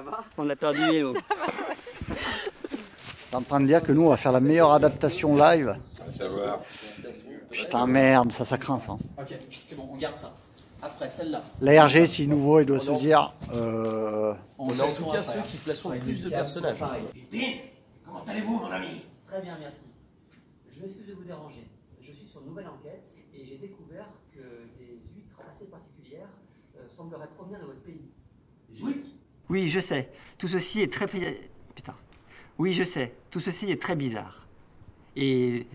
va? On a perdu Yellow. T'es en train de dire que nous, on va faire la meilleure adaptation live. À savoir. Putain, merde, ça craint ça. Ok, c'est bon, on garde ça. Après, celle-là. L'ARG, si nouveau, il doit se dire. On a en tout cas ceux qui placeront le plus de personnages. Pépine, comment allez-vous, mon ami? Très bien, merci. Je m'excuse de vous déranger. Je suis sur une nouvelle enquête et j'ai découvert que des huîtres assez particulières sembleraient provenir de votre pays. Des huîtres? Oui, je sais. Tout ceci est très... Putain. Oui, je sais. Tout ceci est très bizarre. Et...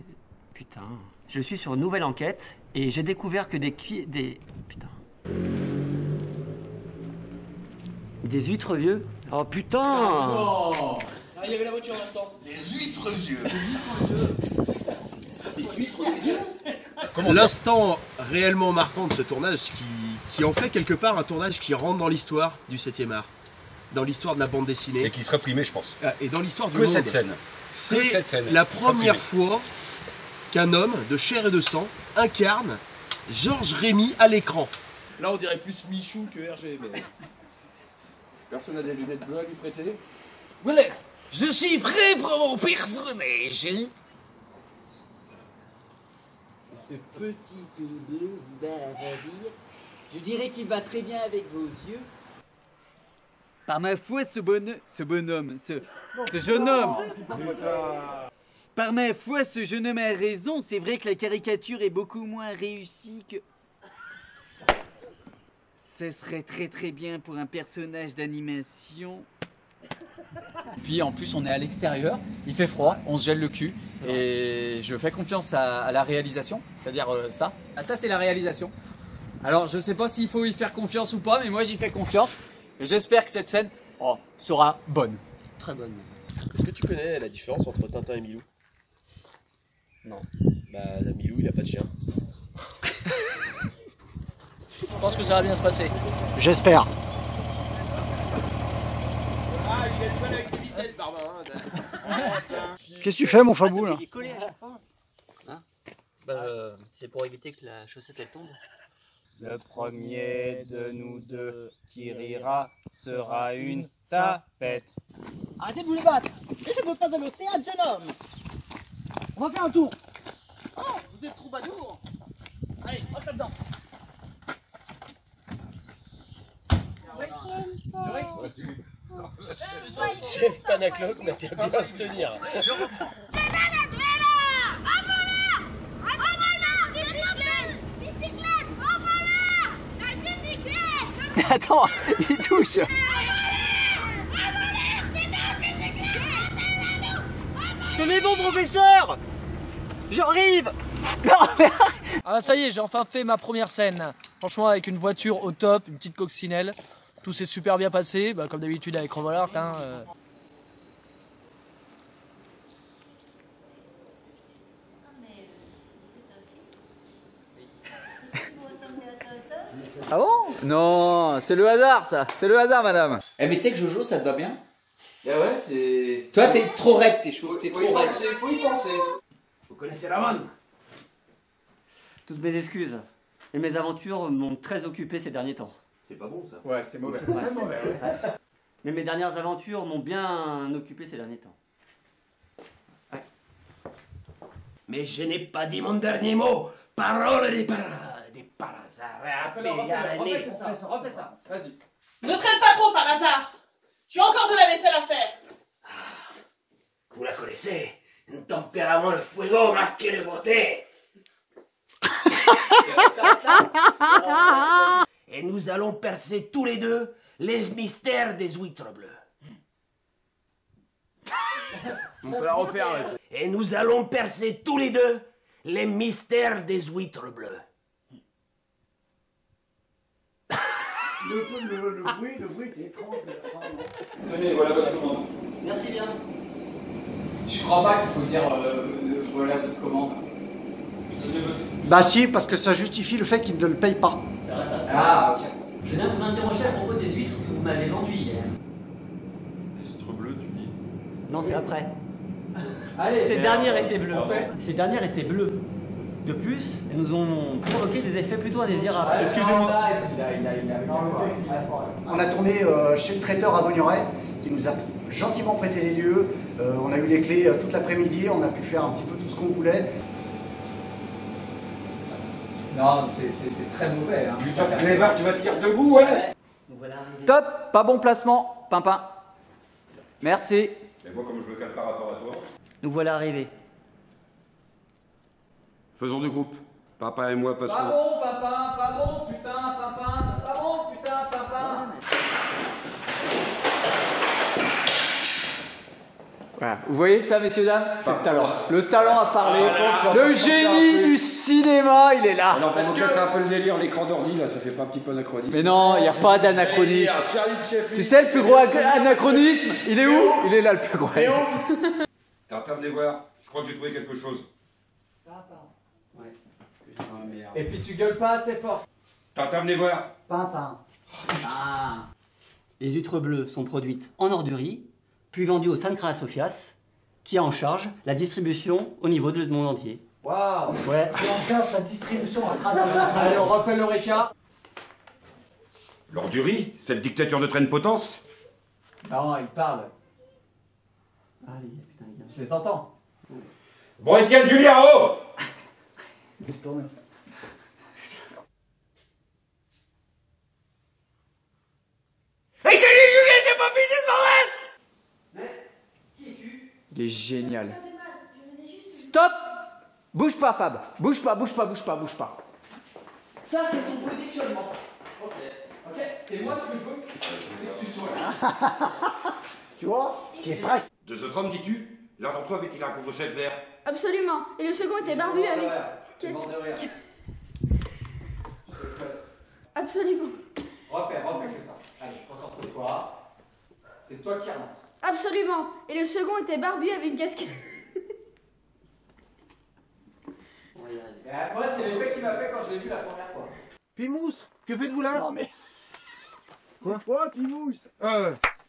Putain. Je suis sur une nouvelle enquête et j'ai découvert que Putain. Des huîtres vieux? Oh putain! Non. Ah, il y avait la voiture en instant. Des huîtres vieux. Des huîtres vieux? L'instant réellement marquant de ce tournage qui en fait quelque part un tournage qui rentre dans l'histoire du 7e art, dans l'histoire de la bande dessinée. Et qui sera primé, je pense. Et dans l'histoire du Que monde. cette scène. C'est la première fois qu'un homme de chair et de sang incarne Georges Rémy à l'écran. Là, on dirait plus Michou que RG, mais... Personne n'a des lunettes bleues à lui prêter? Voilà, je suis prêt pour mon personnage. Ce petit bleu vous va ravir. Je dirais qu'il va très bien avec vos yeux. Par ma foi, ce jeune homme. Par ma foi, ce jeune homme a raison. C'est vrai que la caricature est beaucoup moins réussie que... Ce serait très très bien pour un personnage d'animation. Puis en plus on est à l'extérieur, il fait froid, on se gèle le cul et je fais confiance à la réalisation, c'est-à-dire ça. Ah, ça c'est la réalisation. Alors je sais pas s'il faut y faire confiance ou pas, mais moi j'y fais confiance et j'espère que cette scène sera bonne. Très bonne. Est-ce que tu connais la différence entre Tintin et Milou? Non. Bah Milou il a pas de chien. Je pense que ça va bien se passer. J'espère. Ah il a du mal avec les vitesses Barbin. Qu'est-ce que tu fais, mon Fabou, là? C'est pour éviter que la chaussette elle tombe. Le premier de nous deux qui rira sera une tapette. Arrêtez de vous les battre. Je ne veux pas aller au théâtre, jeune homme. On va faire un tour. Oh, vous êtes troubadour. Allez, rentre là-dedans. Chef Panacloc, on a qu'à bien se tenir. Attends, il touche. Tenez bon, professeur! J'arrive! Non, mais... Ah bah ça y est, j'ai enfin fait ma première scène. Franchement, avec une voiture au top, une petite coccinelle. Tout s'est super bien passé, bah, comme d'habitude avec Revolart. Ah bon? Non, c'est le hasard ça, c'est le hasard madame. Eh mais tu sais que Jojo ça te va bien? Bah ouais, c'est... Toi t'es trop raide tes cheveux, c'est trop raide. Faut y penser. Vous connaissez la manne? Toutes mes excuses. Et mes aventures m'ont très occupé ces derniers temps. C'est pas bon ça. Ouais, c'est mauvais. Mais mes dernières aventures m'ont bien occupé ces derniers temps. Mais je n'ai pas dit mon dernier mot. Parole des parasards. Refais ça, vas-y. Ne traîne pas trop par hasard. Tu as encore de la vaisselle à faire. Vous la connaissez? Un tempérament de fuego más que de beauté. Et nous allons percer tous les deux les mystères des huîtres bleues. On peut la refaire là. Et nous allons percer tous les deux les mystères des huîtres bleues. Le bruit était étrange. Tenez, voilà votre commande. Merci bien. Je crois pas qu'il faut dire voilà votre commande. Bah si, parce que ça justifie le fait qu'il ne le paye pas. Ah ok. Je viens vous interroger à propos des huîtres que vous m'avez vendues hier. Les huîtres bleues, tu dis? Non, c'est après. Allez, Ces dernières étaient bleues. En fait. Ces dernières étaient bleues. De plus, elles nous ont provoqué des effets plutôt indésirables. Excusez-moi. On a tourné chez le traiteur à Vaugneray qui nous a gentiment prêté les lieux. On a eu les clés toute l'après-midi, on a pu faire un petit peu tout ce qu'on voulait. Non, c'est très mauvais. Hein. Putain, Clébar, tu vas te dire debout, ouais. Top, pas bon placement, Pimpin. Merci. Mais moi, comme je veux calme par rapport à toi. Nous voilà arrivés. Faisons du groupe. Papa et moi Pas passerons. bon, Pimpin, pas bon, putain, Pimpin. Pas bon, putain, Pimpin. Voilà. Vous voyez ça, messieurs, dames? C'est le talent. Le talent à parler. Le génie du cinéma, il est là. Alors, parce que c'est un peu le délire, l'écran d'ordi, là, ça fait pas un petit peu anachronisme. Mais non, il n'y a pas d'anachronisme. Tu sais, le plus gros anachronisme, il est où? Il est là, le plus gros. Tintin, venez voir. Je crois que j'ai trouvé quelque chose. Et puis tu gueules pas assez fort. Tintin, venez voir. Pimpin. Ah. Les huîtres bleues sont produites en Ordurie, puis vendues au San Carlos Sofias, qui a en charge la distribution au niveau du monde entier. Waouh. Ouais. Et on cherche la distribution à travers le monde. Allez, on refait le Richard. L'Ordurie, cette dictature de traîne potence. Non, il parle. Allez, putain, les gars. Je les entends. Bon, Étienne Julien, oh. Laisse tourner. Et c'est lui, Julien, c'est pas fini ce bordel! Il est génial. Stop! Bouge pas, Fab. Bouge pas, bouge pas, bouge pas, bouge pas. Ça, c'est ton positionnement. Ok. Ok. Et moi, ce que je veux, c'est que tu sois là. Tu vois? Tu es presque. De ce homme, dis-tu? L'un d'entre eux avait-il un couvre-chef vert? Absolument. Et le second était barbu avec... Qu'est-ce Absolument. refais que ça. Allez, concentre-toi. C'est toi qui relances. Absolument. Et le second était barbu avec une casquette. Moi, c'est l'effet qu'il m'a fait quand je l'ai vu la première fois. Pimousse, que faites-vous là? Non mais. Quoi? C'est toi, Pimousse.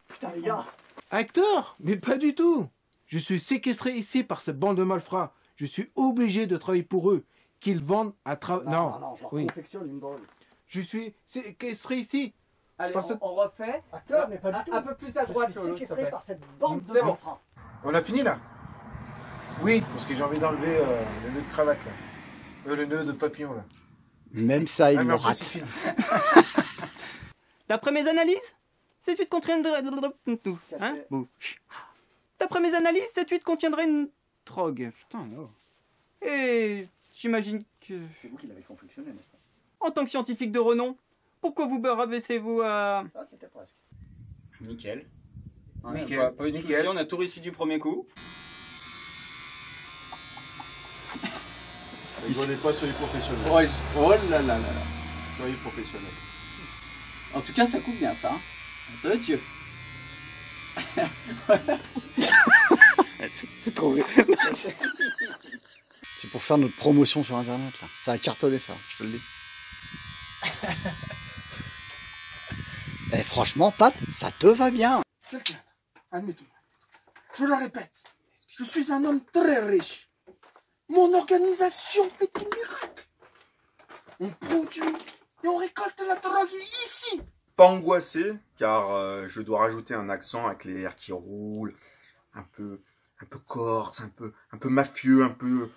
Putain, les gars. Acteur? Mais pas du tout. Je suis séquestré ici par cette bande de malfrats. Je suis obligé de travailler pour eux. Qu'ils vendent à travers... Non, je leur confectionne une bonne. Je suis séquestré ici. Allez, Parce que- on refait. Acteur, mais pas du tout. Un peu plus à droite, Je suis Lolo, s'il te séquestré plaît. par cette bande de C'est bon. malfrats. On a fini là? Oui, parce que j'ai envie d'enlever le nœud de cravate là. Le nœud de papillon là. Même ça, il Ah, mais me après, rate. c'est fini. D'après mes analyses, cette huître contiendrait... Hein? Bouche. D'après mes analyses, cette huître contiendrait une drogue. Putain, non. Et j'imagine que... C'est vous qui l'avez confectionné, n'est-ce pas? En tant que scientifique de renom, pourquoi vous rabaissez-vous à... Ah, c'était presque. Nickel. Nickel. Pas eu de soucis, on a tout réussi du premier coup. Rigolez pas, soyez professionnels. Ouais, oh là là là là. Soyez professionnels. En tout cas, ça coupe bien ça. Hein. De Dieu. C'est trop vrai. C'est pour faire notre promotion sur internet là. Ça a cartonné ça, je te le dis. Et franchement, Pat, ça te va bien. Quelqu'un, admettons. Je le répète. Je suis un homme très riche. Mon organisation fait des miracles. On produit et on récolte la drogue ici. Pas angoissé, car je dois rajouter un accent avec les airs qui roulent, un peu corse, un peu mafieux, un peu...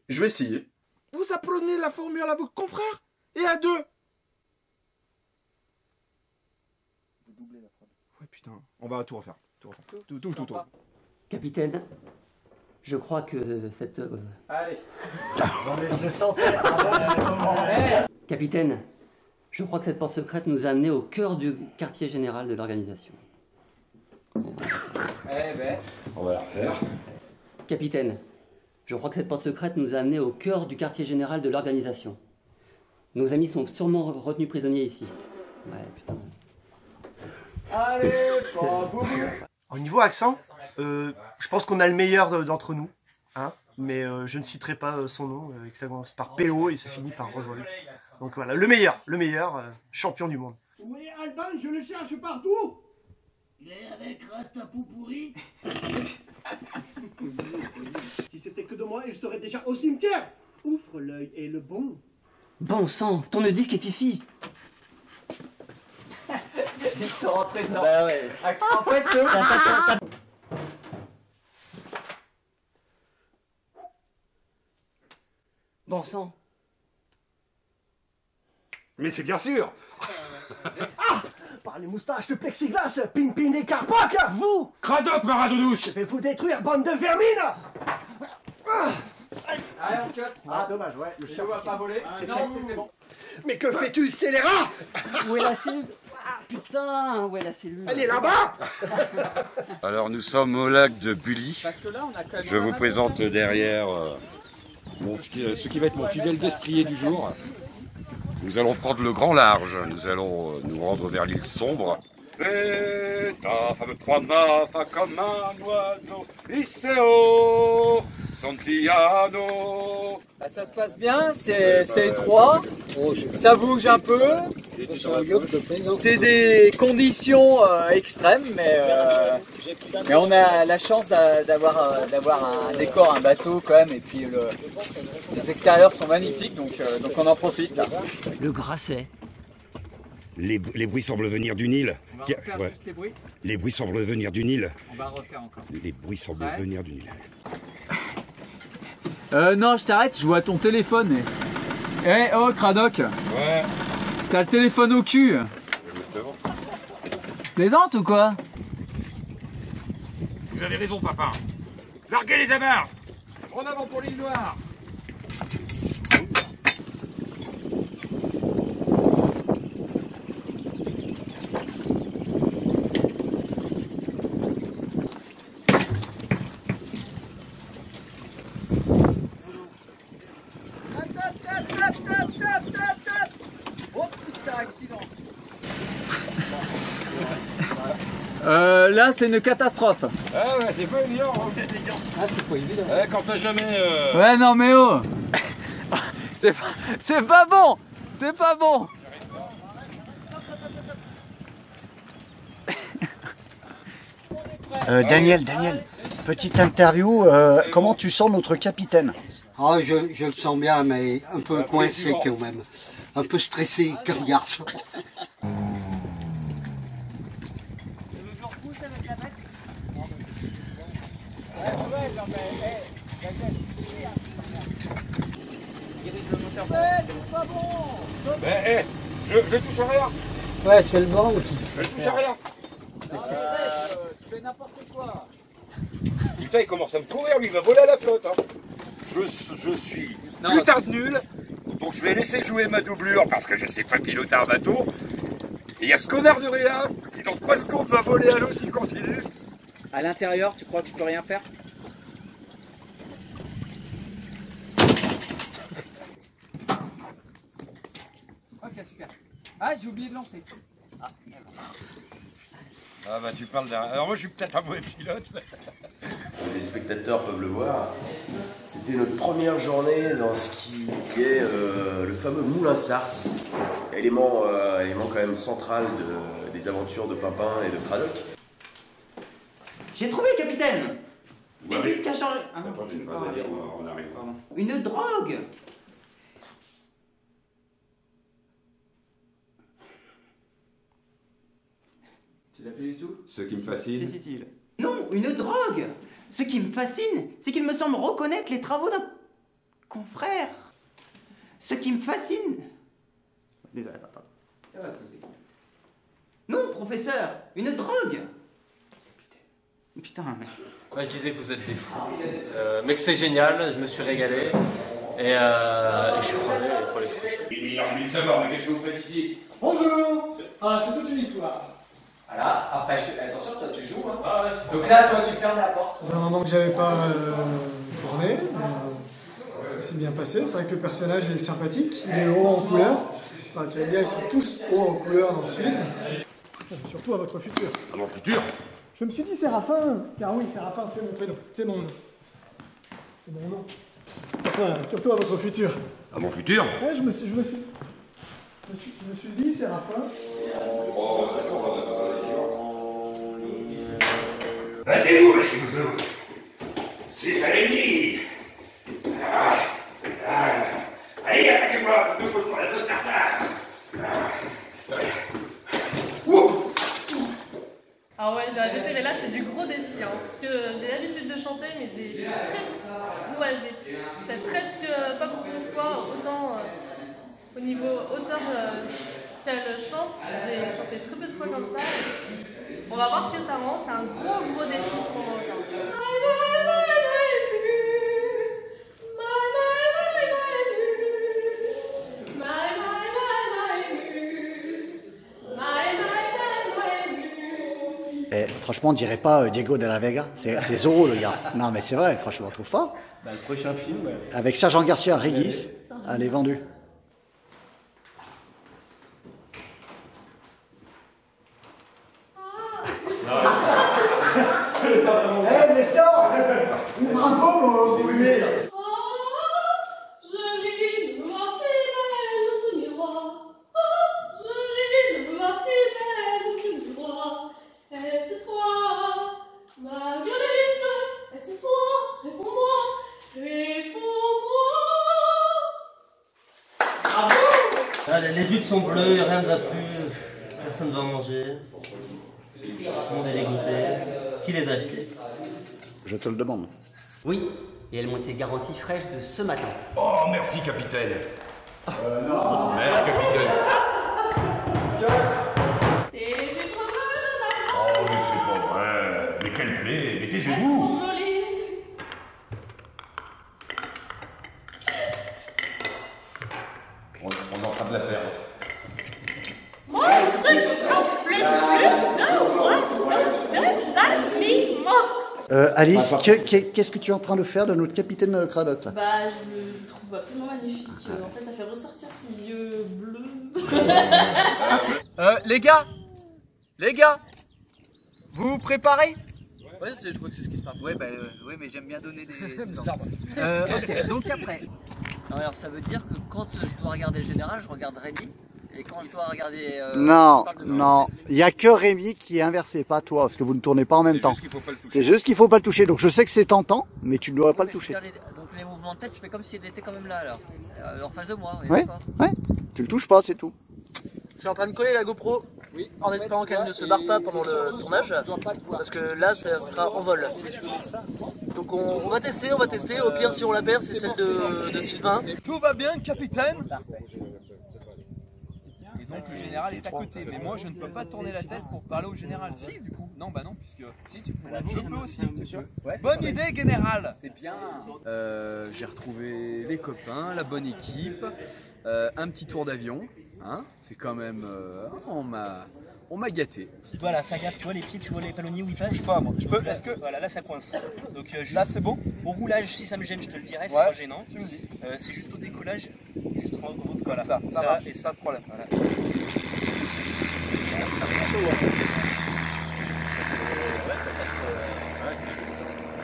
Je vais essayer. Vous apprenez la formule à vos confrères et à deux. Ouais, putain, on va tout refaire. Tout. Capitaine, je crois que cette... Allez. Je le sentais. Capitaine, je crois que cette porte secrète nous a amenés au cœur du quartier général de l'organisation. Eh ben. On va la refaire. Capitaine, je crois que cette porte secrète nous a amenés au cœur du quartier général de l'organisation. Nos amis sont sûrement retenus prisonniers ici. Ouais, putain. Allez, pas boum. Au niveau accent, je pense qu'on a le meilleur d'entre nous, hein, mais je ne citerai pas son nom, ça commence par PO et ça finit par Revol. Donc voilà, le meilleur, champion du monde. Oui, Alban, je le cherche partout. Il est avec Rastapou pourri. Si c'était que de moi, il serait déjà au cimetière. Ouvre l'œil et le bon. Bon sang, ton disque est ici. Ils sont rentrés dedans. Bah ouais. En fait, Bon sang. Mais c'est bien sûr. Par les moustaches de plexiglas, Pimpin et Carpoc. Vous Cradoc, Maradoudouche. Je vais vous détruire, bande de vermine. Allez, on cut. Ah, dommage, ouais. Le chevaux a pas volé. Sinon, c'était bon. Mais que fais-tu, scélérat? Où est la cellule? Ah, putain, où est la cellule? Elle est là-bas. Alors nous sommes au lac de Bully. Parce que là, on a quand même. Je vous présente derrière ce qui va être mon fidèle destrier du jour. Nous allons prendre le grand large. Nous allons nous rendre vers l'île sombre. Et ta femme promena comme un oiseau. Iseo Santillano. Bah, ça se passe bien, c'est étroit, ça bouge un peu, c'est des conditions extrêmes, mais on a la chance d'avoir un décor, un bateau quand même, et puis les extérieurs sont magnifiques, donc on en profite. Là. Le Grasset. Les bruits semblent venir du Nil. On va refaire juste les bruits. Les bruits semblent venir du Nil. On va refaire encore. Les bruits semblent venir du Nil. Non, je t'arrête, je vois ton téléphone. Eh, oh, Cradoc. Ouais. T'as le téléphone au cul. Plaisante ou quoi? Vous avez raison, papa. Larguez les amarres. En avant pour l'île Noire. Là, c'est une catastrophe. Ah ouais, c'est pas évident. Ah, c'est pas évident. Quand t'as jamais... Ouais, non, mais oh. C'est pas bon. C'est pas bon. Daniel, petite interview. Comment tu sens notre capitaine? Ah, je le sens bien, mais un peu coincé quand même. Un peu stressé, comme garçon. Je touche à rien. Ouais, c'est le vent qui... Je touche à rien. Tu fais n'importe quoi. Putain, il commence à me courir, lui, il va voler à la flotte. Hein. Je suis putain de nul, donc je vais laisser jouer ma doublure parce que je sais pas piloter un bateau. Et il y a ce connard de Réa qui dans 3 secondes va voler à l'eau s'il continue. À l'intérieur, tu crois que tu peux rien faire? Ok, super. Ah, j'ai oublié de lancer. Ah bah tu parles d'un... Alors moi je suis peut-être un mauvais pilote. Mais... Les spectateurs peuvent le voir. C'était notre première journée dans ce qui est le fameux Moulin Sars, élément quand même central des aventures de Pimpin et de Cradoc. J'ai trouvé, capitaine. Ouais, Mais qui a changé. Attends, j'ai une phrase à dire, on arrive. Une drogue. Tu l'as plus du tout? Ce qui me fascine. Si. Non, une drogue. Ce qui me fascine, c'est qu'il me semble reconnaître les travaux d'un confrère. Ce qui me fascine. Désolé, attends. Ça va, tout ça. Non, professeur, une drogue. Putain, mais... Moi je disais que vous êtes des fous, mais que c'est génial, je me suis régalé, et je suis crevé, il faut aller se coucher. Il a envie de savoir, mais qu'est-ce que vous faites ici? Bonjour. Ah, c'est toute une histoire. Voilà, après, attention, toi tu joues. Hein. Ah ouais. Donc là, toi tu fermes la porte. Un moment que j'avais pas tourné, ça s'est bien passé. C'est vrai que le personnage est sympathique, il est haut en couleur. Enfin, tu vas dire, ils sont tous hauts en couleur dans ce film. Surtout à votre futur. À mon futur? Je me suis dit Séraphin, car oui, Séraphin c'est mon prénom, c'est mon nom. C'est mon nom. Enfin, surtout à votre futur. À mon futur? Ouais, je me suis dit Séraphin. Battez-vous, monsieur Moutou. 6 à l'ennemi. Allez, attaquez-moi, il nous faut pour la sauce tartare. Ah ouais, j'ai arrêté, mais là c'est du gros défi, hein, parce que j'ai l'habitude de chanter, mais j'ai fait presque pas beaucoup de fois, autant au niveau hauteur qu'elle chante, j'ai chanté très peu de fois comme ça. On va voir ce que ça rend, c'est un gros défi pour moi aujourd'hui. Et franchement, on dirait pas Diego de la Vega. C'est Zorro, le gars. Non, mais c'est vrai, franchement, on trouve pas. Bah, le prochain film, ouais. Avec Sergent Garcia, Régis, elle est vendue. Hé, Nestor, ouvre un peu, mon bébé. Les huîtres sont bleues, rien ne va plus, personne ne va manger. On est dégoûté. Qui les a achetées? Je te le demande. Oui, et elles m'ont été garanties fraîches de ce matin. Oh, merci, capitaine. Non. Merde, capitaine. Oh, mais c'est pas vrai. Mais quelle plaie. Mais taisez-vous. On est en train de la perdre. Alice, qu'est-ce que tu es en train de faire de notre capitaine Cradock là? Bah, je le trouve absolument magnifique. En fait, ça fait ressortir ses yeux bleus. Les gars, vous vous préparez? Ouais, je crois que c'est ce qui se passe. Ouais, mais j'aime bien donner des ordres. Ok, donc après. Non, alors ça veut dire que quand je dois regarder le général, je regarde Rémi. Et quand je dois regarder... Non, il n'y a que Rémi qui est inversé, pas toi, parce que vous ne tournez pas en même temps. C'est juste qu'il ne faut pas le toucher. Donc je sais que c'est tentant, mais tu ne dois pas le toucher. Donc les mouvements de tête, je fais comme s'il était quand même là, alors. En face de moi, oui, Ouais, d'accord. ouais. Tu le touches pas, c'est tout. Je suis en train de coller la GoPro, en espérant qu'elle ne se barre pas pendant le tournage, parce que là, ça sera en vol. Donc on va tester, au pire si on la perd, c'est celle de Sylvain. Tout va bien, capitaine? Et donc le général est à côté, mais moi je ne peux pas tourner la tête pour parler au général. Si, du coup. Non, bah non, puisque si tu peux. Je peux aussi. Bonne idée, général. C'est bien. J'ai retrouvé les copains, la bonne équipe, un petit tour d'avion. Hein, c'est quand même... on m'a gâté. Voilà, fais gaffe, tu vois les pieds, tu vois les palonniers où ils passent? Je peux pas, moi. Je peux, est-ce que... Voilà, là ça coince. Donc juste là c'est bon? Au roulage, si ça me gêne, je te le dirai, c'est Ouais, pas gênant. tu me dis. C'est juste au décollage, juste en gros, Comme voilà. ça marche, et pas de problème. Voilà.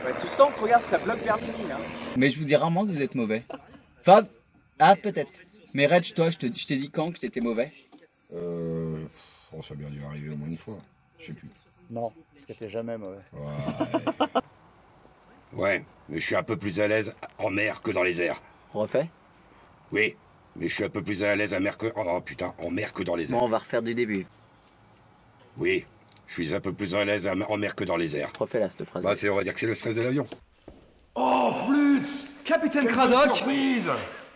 Ouais, tu sens que regarde, ça bloque vers midi là. Mais je vous dis rarement que vous êtes mauvais. Enfin, peut-être. Mais Reg, toi, je t'ai dit quand que t'étais mauvais? Oh, ça a bien dû arriver au moins une fois. Je sais plus. Non, c'était jamais mauvais. Ouais, mais je suis un peu plus à l'aise en mer que dans les airs. Refait? Oui, mais je suis un peu plus à l'aise en mer que... Oh putain, en mer que dans les airs. Bon, on va refaire du début. Oui, je suis un peu plus à l'aise en mer que dans les airs. Refais là cette phrase. Bah, on va dire que c'est le stress de l'avion. Oh, flûte! Capitaine Cradock! Surprise!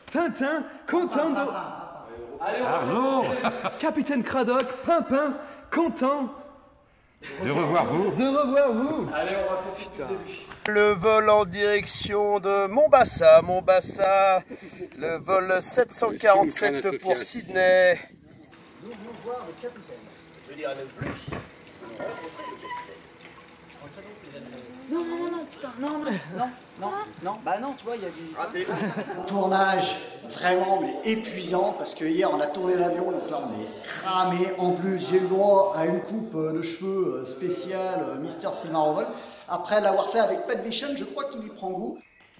Tintin, content de... Arzo! Capitaine Cradock, Pimpin, content... De revoir vous. De revoir vous. Allez, on va faire putain. Le vol en direction de Mombasa, le vol 747 pour Sydney. Je dirais même plus. Non, bah non, tu vois, il y a du... Raté. Tournage vraiment épuisant parce que hier on a tourné l'avion, donc là on est cramé. En plus, j'ai eu le droit à une coupe de cheveux spéciale Mister Sylvain Revol. Après l'avoir fait avec Pat Vision, je crois qu'il y prend goût.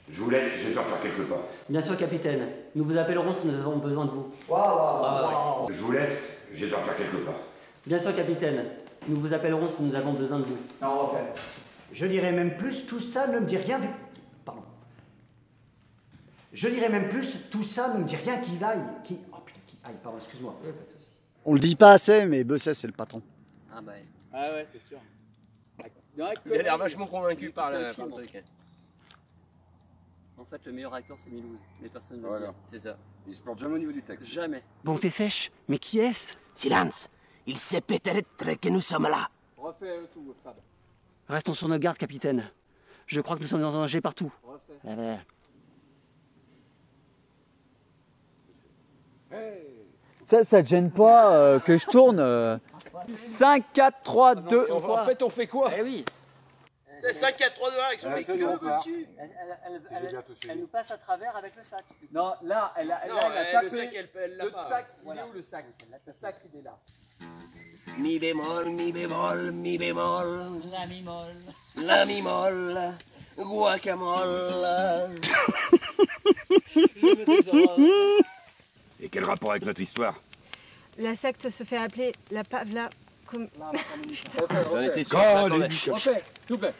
Je vous laisse, je vais faire quelques pas. Bien sûr, capitaine. Nous vous appellerons si nous avons besoin de vous. Waouh. Je vous laisse, je vais faire quelques pas. Bien sûr, capitaine. Nous vous appellerons si nous avons besoin de vous. Non, refait. Je dirais même plus, tout ça ne me dit rien. Pardon. Je dirais même plus, tout ça ne me dit rien qu'il aille. Oh putain, qu'il aille, pardon, excuse-moi. On le dit pas assez, mais Besset, c'est le patron. Ah ouais, c'est sûr. Il a l'air vachement convaincu par le truc. En fait, le meilleur acteur, c'est Milouz. Mais personne ne le Voilà. dit. C'est ça. Il se porte jamais au niveau du texte. Jamais. Bon, t'es sèche. Mais qui est-ce? Silence. Il sait peut-être que nous sommes là. Refais tout, Fab. Restons sur nos gardes, capitaine. Je crois que nous sommes en danger partout. Refais. Ah ben. Ça te gêne pas que je tourne 5, 4, 3, 2. En fait, on fait quoi? Eh oui. C'est 5, 4, 3, 2, 1 avec son mec. Que veux-tu? Elle nous passe à travers avec le sac. Non, là, elle a le sac, elle l'a le pas. sac, il est où le sac? Le sac, il est là. Mi bémol, mi bémol, mi bémol. La mi molle. La mi molle. Guacamole. Et quel rapport avec notre histoire? La secte se fait appeler la Pavla... J'en étais sûr. Refais, s'il vous plaît.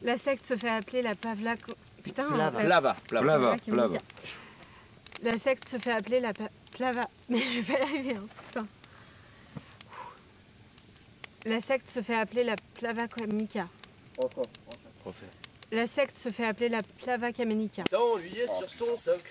La secte se fait appeler la Pavla... Putain... Plava. La secte se fait appeler la Plava... Mais je vais pas y arriver, hein, putain. La secte se fait appeler la Plava Kamenika. La secte se fait appeler la Plava Kamenika. S'ennuyait sur son socle.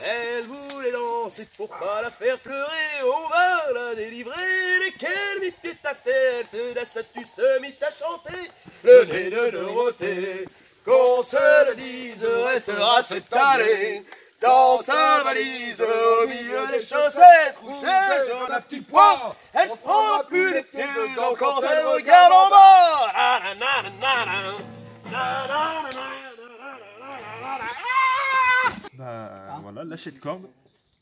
Elle voulait danser pour pas la faire pleurer. On va la délivrer. Lesquels mit pied à terre. La statue se mit à chanter. Le nez de Dorothée. Qu'on se le dise, restera cette année. Dans sa valise, au milieu des chaussettes, couchée sur un petit poids. Elle ne prendra plus les pieds quand elle regarde en bas. Bah voilà, lâcher de corde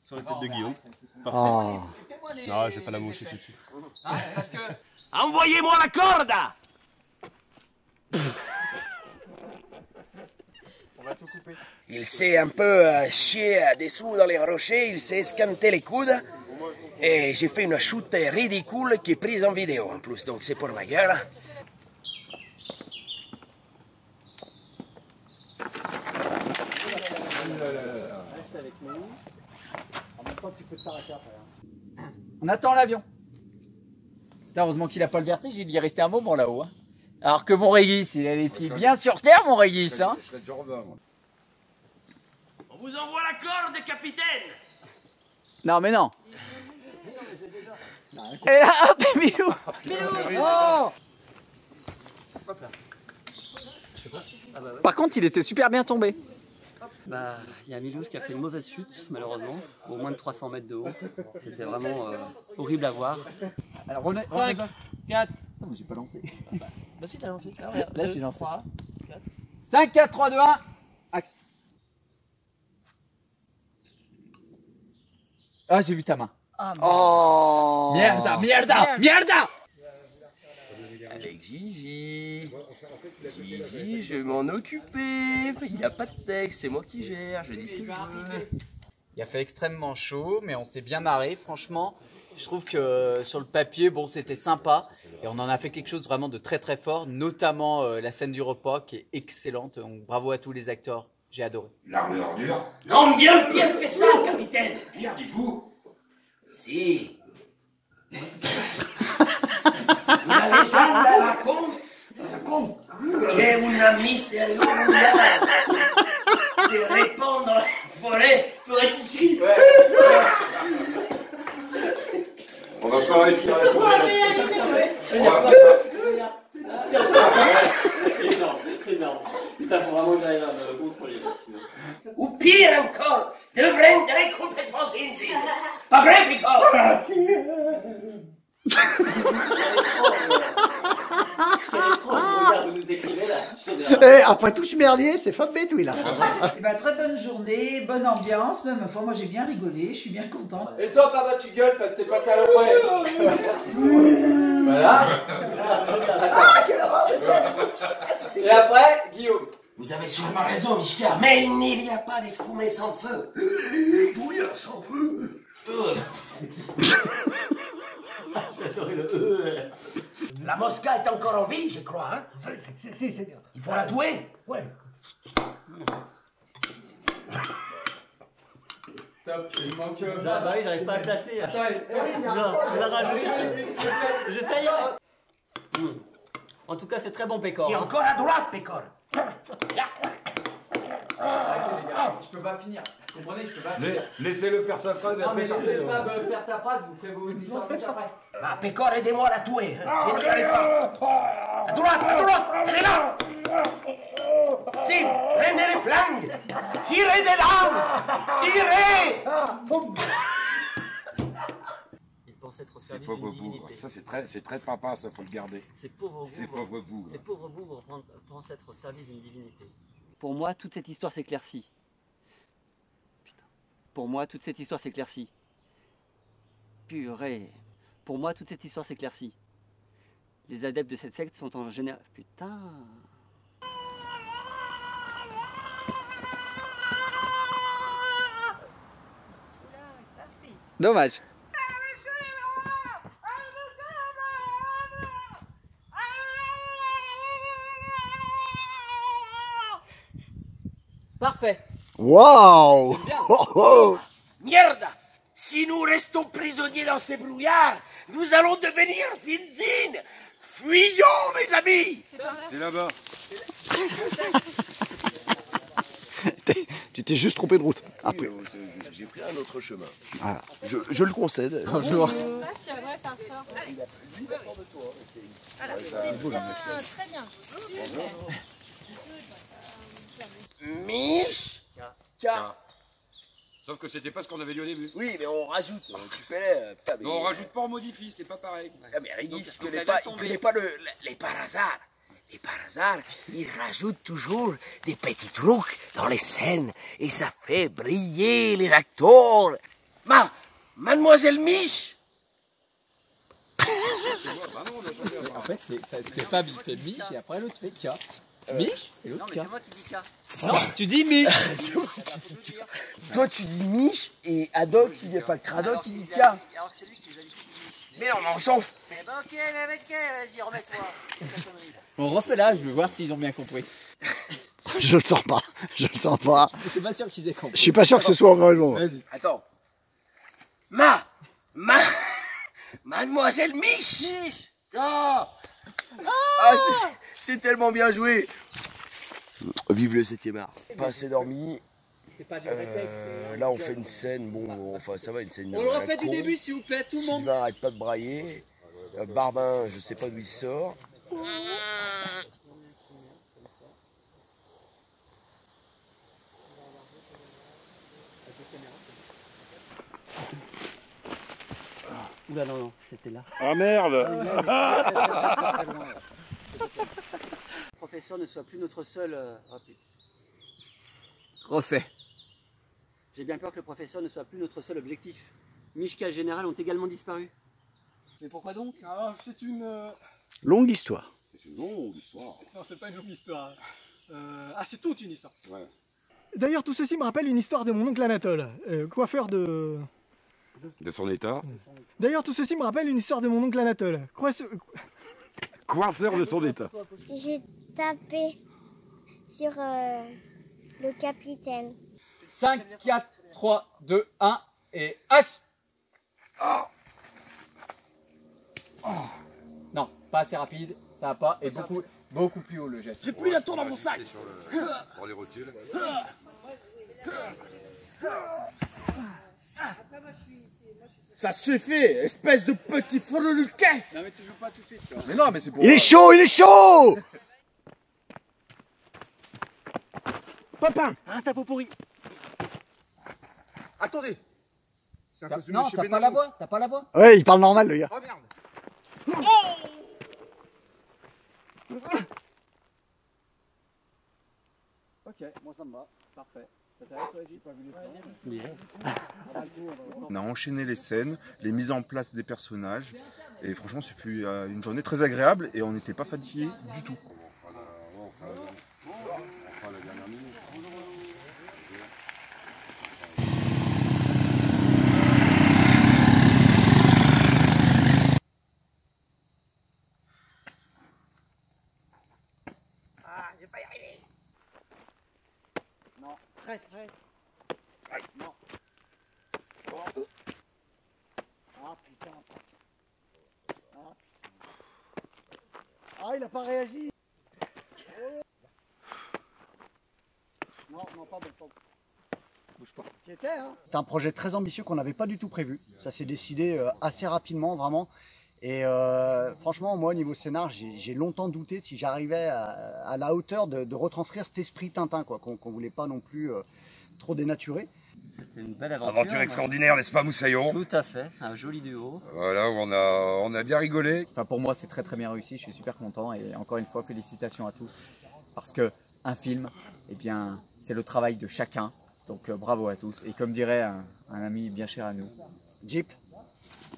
sur la tête de Guillaume. Oh. Parfait. Non, je vais pas la moucher tout de suite. Envoyez-moi la corde. On va tout couper. Il s'est un peu chié dessous dans les rochers, il s'est escanté les coudes. Et j'ai fait une chute ridicule qui est prise en vidéo en plus, donc c'est pour ma gueule. Reste avec nous. En même temps, tu peux t'arrêter après. On attend l'avion. Putain, heureusement qu'il a pas le vertige, il y est resté un moment là-haut. Hein. Alors que mon Régis, il a les pieds bien sur terre, mon Régis. Hein. Je serais déjà revenu, moi. On vous envoie la corde, capitaine. Non, mais non. Et là, hop, Milou. Oh. Par contre, il était super bien tombé. Bah, il y a Milouz qui a fait une mauvaise chute, malheureusement, au moins de 300 mètres de haut. C'était vraiment horrible à voir. Alors, on est 5, 4. Non, j'ai pas lancé. Bah si, t'as lancé. Là, j'ai lancé. 5, 4, 3, 2, 1. Action. Ah, j'ai vu ta main. Oh. Mierda. Avec Gigi, je vais m'en occuper. Il n'y a pas de texte, c'est moi qui gère, je dis ce que je veux. Il a fait extrêmement chaud, mais on s'est bien marré. Franchement, je trouve que sur le papier, bon, c'était sympa. Et on en a fait quelque chose vraiment de très très fort, notamment la scène du repas qui est excellente. Donc, bravo à tous les acteurs, j'ai adoré. L'armure dure. Non, bien pire que ça, capitaine. Pire, dites-vous. Si. La légende raconte qu'un mystérieux brouillard se répand dans la forêt qui crie. On va pas réussir à la tourner. Énorme. Putain, faut vraiment que j'arrive à me contrôler là, sinon. Ou pire encore, de rendere complètement inutile. Pas vrai, Pico? Après tout ce merdier, c'est Fab Bédoui là. Eh ben, très bonne journée, bonne ambiance, même fois moi j'ai bien rigolé, je suis bien content. Et toi, papa, tu gueules parce que t'es passé à la poêle. Voilà. Ah, quelle horreur, c'est fait. Et après, Guillaume. Vous avez sûrement raison, Michel, mais il n'y a pas de fumée sans feu. Bouillard sans feu. J'ai adoré le La Mosca est encore en vie, je crois, hein? Si, c'est bien. Il faut la tuer? Ouais. Stop, il manque. Ah bah oui, j'arrive pas à le placer. Attends, on a rajouté. J'essaye. En tout cas, c'est très bon, Pécor. C'est hein. encore à droite, Pécor. Arrêtez les gars, je peux pas finir. Vous comprenez, je peux pas finir. Laissez-le faire sa phrase et Non mais après laissez partez, Fab faire sa phrase, vous ferez vos histoires juste après. Ah, Pécor, aidez-moi à la tuer. Je n'y arrive pas. À droite, elle est là. Si, prenez les flingues. Tirez dedans. Tirez. Il pense être au C'est service pauvre d'une bougre. divinité. Ça, c'est très papa, ça, faut le garder. Ces pauvres C'est bougres, pauvre bougre. ces pauvres bougres pensent être au service d'une divinité. Pour moi, toute cette histoire s'éclaircit. Putain. Pour moi, toute cette histoire s'éclaircit. Purée. Pour moi, toute cette histoire s'éclaircit. Les adeptes de cette secte sont en général... Putain. Dommage. Parfait. Waouh. Merde. Si nous restons prisonniers dans ces brouillards, nous allons devenir zinzin. Fuyons, mes amis. C'est là-bas. Tu t'es juste trompé de route. Après. J'ai pris un autre chemin. Voilà. Je le concède. Bonjour. Très bien. Mich. Car. Sauf que c'était pas ce qu'on avait dit au début. Oui, mais on rajoute. Tu connais. Putain, mais... Non, on rajoute pas, on modifie, c'est pas pareil. Ah, mais Régis, il Donc, connaît laisse pas, tomber. les par hasard. Et par hasard, il rajoute toujours des petits trucs dans les scènes et ça fait briller les acteurs. Mademoiselle Mich. En fait, c'est parce que Fab il fait Mich et après l'autre fait K. Mich et l'autre K. C'est moi qui dis K. Non, tu dis Mich. Toi, tu dis Mich et Haddock, il n'est pas le Cradock, il dit K. Alors que c'est lui qui les a dit. Mais non, mais on s'en fout. Eh ben ok, vas-y, remets-toi. On refait là, je veux voir s'ils ont bien compris. Je le sens pas. Je le sens pas. Je suis pas sûr qu'ils aient compris. Je suis pas sûr que ce soit vraiment. Vas-y. Attends. Mademoiselle Mich. Ah, c'est tellement bien joué. Vive le 7e art. Pas assez dormi. C'est pas du rétexte. Là, on fait une scène. Bon, enfin, ça va, une scène. On le à la refait du con. début, s'il vous plaît, tout le monde. Sylvain arrête pas de brailler. Barbin, je sais pas d'où il sort. Oula, non, c'était là. Ah merde. Le professeur ne soit plus notre seul... Refait. J'ai bien peur que le professeur ne soit plus notre seul objectif. Mishka et le général ont également disparu. Mais pourquoi donc? C'est une... Longue histoire. C'est une longue histoire. Non, c'est pas une longue histoire. C'est toute une histoire. Ouais. D'ailleurs, tout ceci me rappelle une histoire de mon oncle Anatole, coiffeur de... De son état. D'ailleurs, tout ceci me rappelle une histoire de mon oncle Anatole. Coiffeur de son état. J'ai tapé sur le capitaine. 5, 4, 3, 2, 1 et action. Non, pas assez rapide, ça va pas, et beaucoup plus haut le geste. J'ai plus la tour dans mon sac. Pour les rotules. Ça suffit, espèce de petit freluquet. Non mais tu joues pas tout de suite. Toi. Mais non, mais c'est pour... Il est chaud, il est chaud. Papin. Reste à peau pourri. Attendez. C'est un costume Non, de chez t'as pas Benamou. la voix, t'as pas la voix. Ouais, il parle normal, le gars. Oh merde. Ok, moi ça me va, parfait. On a enchaîné les scènes, les mises en place des personnages, et franchement, ce fut une journée très agréable et on n'était pas fatigué du tout. Je vais pas y arriver. Non, reste. Non. Ah putain. Ah. il a pas réagi. Non, pas bon. Bouge pas. C'est un projet très ambitieux qu'on n'avait pas du tout prévu. Ça s'est décidé assez rapidement, vraiment. Et franchement, moi, au niveau scénar, j'ai longtemps douté si j'arrivais à la hauteur de retranscrire cet esprit Tintin, quoi, qu'on voulait pas non plus trop dénaturer. C'était une belle aventure. Aventure extraordinaire, n'est-ce pas, Moussaillon? Tout à fait, un joli duo. Voilà, on a bien rigolé. Enfin, pour moi, c'est très bien réussi. Je suis super content et encore une fois, félicitations à tous. Parce que un film, eh bien, c'est le travail de chacun. Donc bravo à tous. Et comme dirait un ami bien cher à nous, Jeep,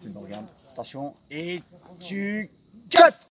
tu me regardes. Attention, et tu cut!